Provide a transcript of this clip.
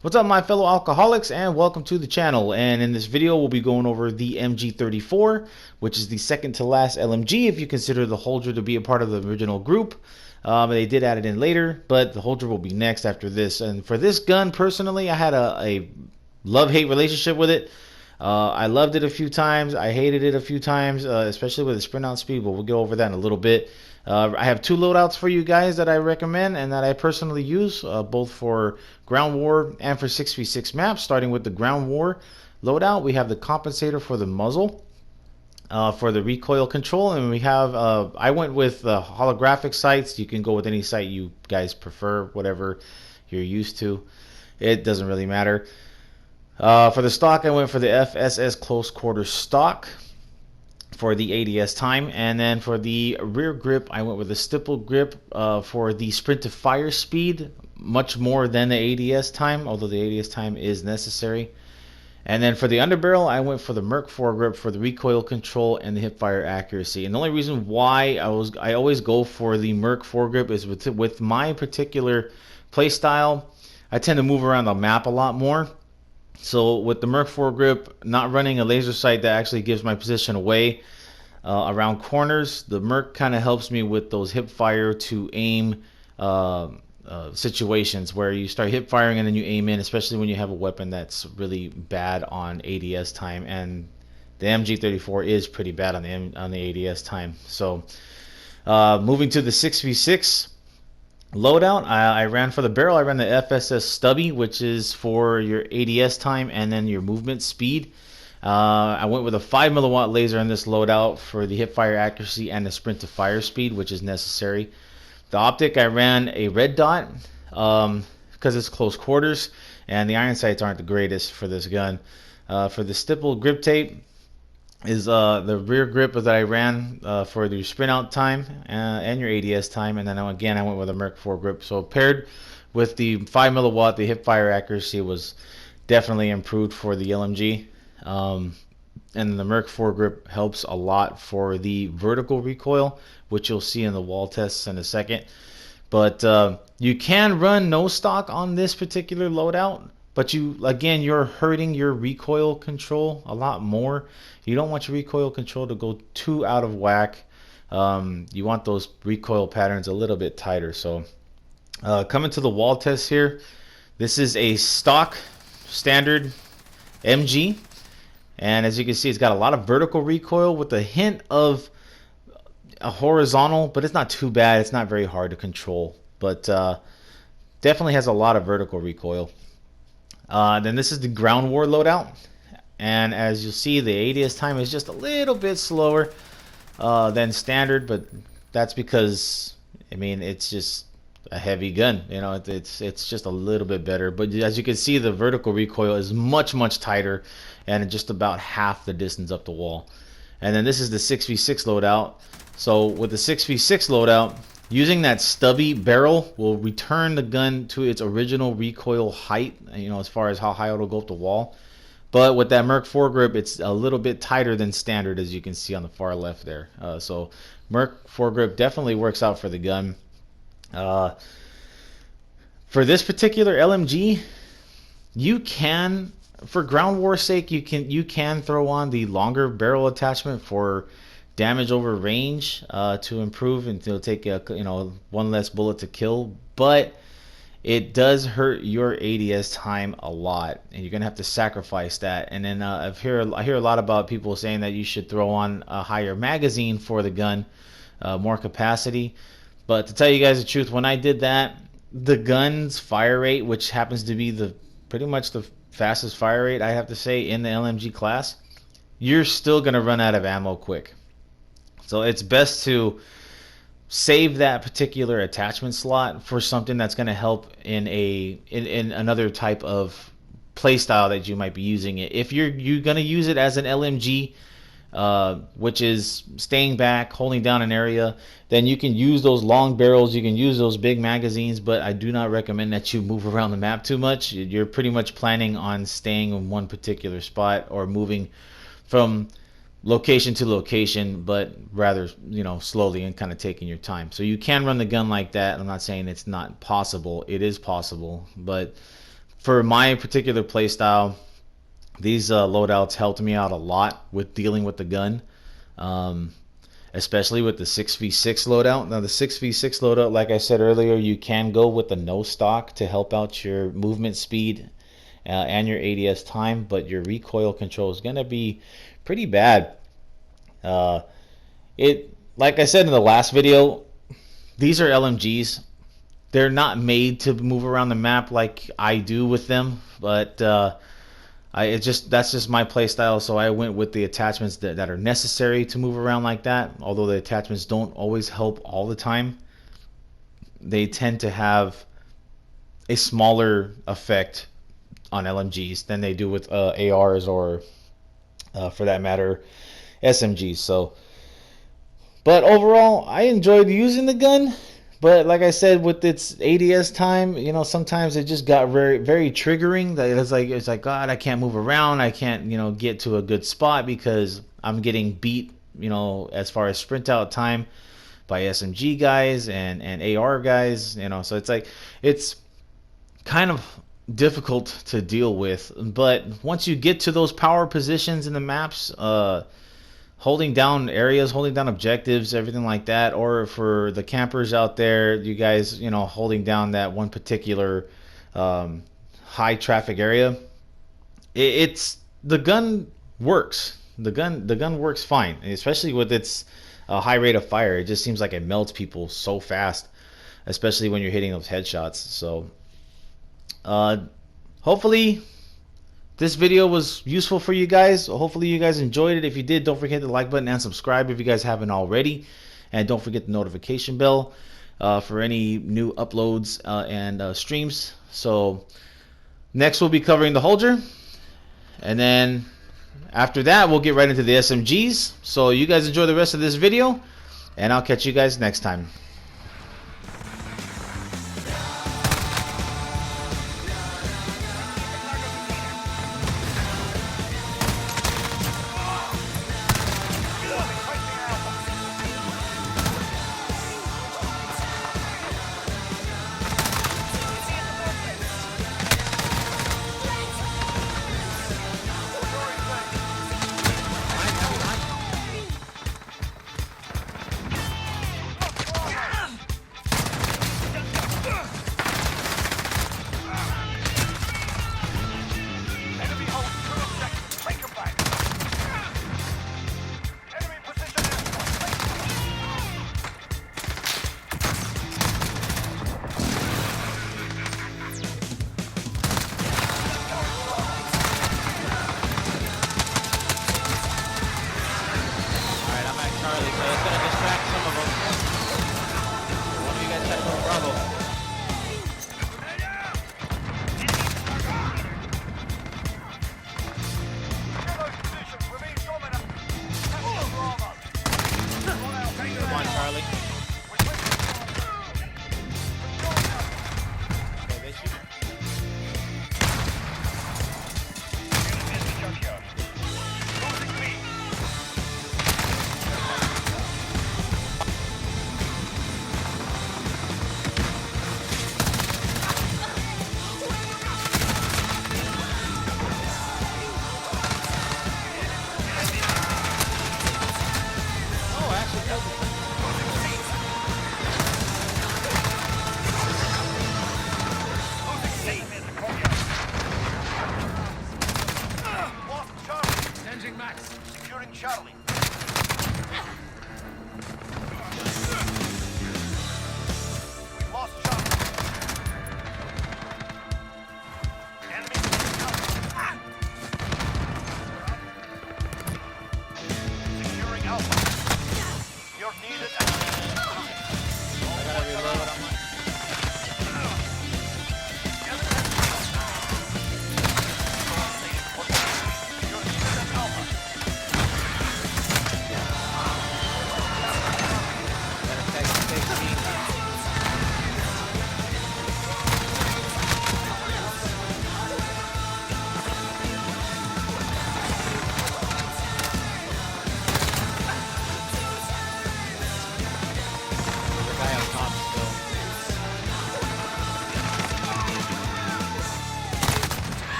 What's up, my fellow alcoholics, and welcome to the channel. And in this video we'll be going over the MG34, which is the second to last LMG if you consider the holder to be a part of the original group. They did add it in later, but the holder will be next after this. And for this gun, personally, I had a love-hate relationship with it. I loved it a few times. I hated it a few times, especially with the sprint out speed, but we'll go over that in a little bit. I have two loadouts for you guys that I recommend and that I personally use, both for ground war and for 6v6 maps. Starting with the ground war loadout, we have the compensator for the muzzle, for the recoil control, and we have, I went with holographic sights. You can go with any sight you guys prefer, whatever you're used to. It doesn't really matter. For the stock, I went for the FSS close quarter stock for the ADS time, and then for the rear grip, I went with a stipple grip for the sprint to fire speed, much more than the ADS time, although the ADS time is necessary. And then for the underbarrel, I went for the Merc foregrip for the recoil control and the hip fire accuracy. And the only reason why I always go for the Merc foregrip is with my particular play style, I tend to move around the map a lot more. So with the Merc foregrip, not running a laser sight that actually gives my position away around corners, the Merc kind of helps me with those hip fire to aim situations where you start hip firing and then you aim in, especially when you have a weapon that's really bad on ADS time, and the MG34 is pretty bad on the ADS time. So moving to the 6v6 loadout, I ran for the barrel. I ran the FSS stubby, which is for your ADS time and then your movement speed. I went with a 5 milliwatt laser in this loadout for the hip fire accuracy and the sprint to fire speed, which is necessary. The optic, I ran a red dot because it's close quarters, and the iron sights aren't the greatest for this gun. For the stipple grip tape is the rear grip that I ran for the sprint out time and your ADS time, and then again I went with a Merc 4 grip. So paired with the 5 milliwatt, the hip fire accuracy was definitely improved for the LMG. And the Merc 4 grip helps a lot for the vertical recoil, which you'll see in the wall tests in a second. But you can run no stock on this particular loadout, but you're hurting your recoil control a lot more. You don't want your recoil control to go too out of whack. You want those recoil patterns a little bit tighter. So coming to the wall test here, this is a stock standard MG, and as you can see, it's got a lot of vertical recoil with a hint of a horizontal, but it's not too bad. It's not very hard to control, but definitely has a lot of vertical recoil. Then this is the ground war loadout, and as you'll see, the ADS time is just a little bit slower than standard, but that's because, I mean, it's just a heavy gun. You know, it's just a little bit better. But as you can see, the vertical recoil is much tighter, and just about half the distance up the wall. And then this is the 6v6 loadout. So with the 6v6 loadout, using that stubby barrel will return the gun to its original recoil height, you know, as far as how high it'll go up the wall. But with that Merc 4 grip, it's a little bit tighter than standard, as you can see on the far left there. So Merc 4 grip definitely works out for the gun. For this particular LMG, you can, for ground war sake, you can throw on the longer barrel attachment for damage over range to improve, and it'll take one less bullet to kill, but it does hurt your ADS time a lot, and you're gonna have to sacrifice that. And then I hear a lot about people saying that you should throw on a higher magazine for the gun, more capacity. But to tell you guys the truth, when I did that, the gun's fire rate, which happens to be pretty much the fastest fire rate, I have to say, in the LMG class, you're still gonna run out of ammo quick. So it's best to save that particular attachment slot for something that's going to help in another type of play style that you might be using it. If you're going to use it as an LMG, which is staying back, holding down an area, then you can use those long barrels, you can use those big magazines, but I do not recommend that you move around the map too much. You're pretty much planning on staying in one particular spot or moving from location to location, but rather, you know, slowly and kind of taking your time. So you can run the gun like that. I'm not saying it's not possible. It is possible, but for my particular playstyle, these loadouts helped me out a lot with dealing with the gun, especially with the 6v6 loadout. Now the 6v6 loadout, like I said earlier, you can go with the no stock to help out your movement speed and your ADS time, but your recoil control is going to be pretty bad. Like I said in the last video, these are LMGs. They're not made to move around the map like I do with them, but that's just my play style. So I went with the attachments that are necessary to move around like that. Although the attachments don't always help all the time, they tend to have a smaller effect on LMGs than they do with ARs or, for that matter, SMGs. So, but overall, I enjoyed using the gun. But like I said, with its ADS time, you know, sometimes it just got very, very triggering. That it's like God, I can't move around. I can't, you know, get to a good spot because I'm getting beat, you know, as far as sprint out time by SMG guys and AR guys, you know. So it's like it's kind of difficult to deal with. But once you get to those power positions in the maps, holding down areas, holding down objectives, everything like that, or for the campers out there, you guys, you know, holding down that one particular high traffic area, it's the gun works. The gun works fine, especially with its high rate of fire. It just seems like it melts people so fast, especially when you're hitting those headshots. So hopefully this video was useful for you guys. Hopefully you guys enjoyed it. If you did, don't forget the like button and subscribe if you guys haven't already. And don't forget the notification bell for any new uploads and streams. So next we'll be covering the Holger. And then after that, we'll get right into the SMGs. So you guys enjoy the rest of this video. And I'll catch you guys next time.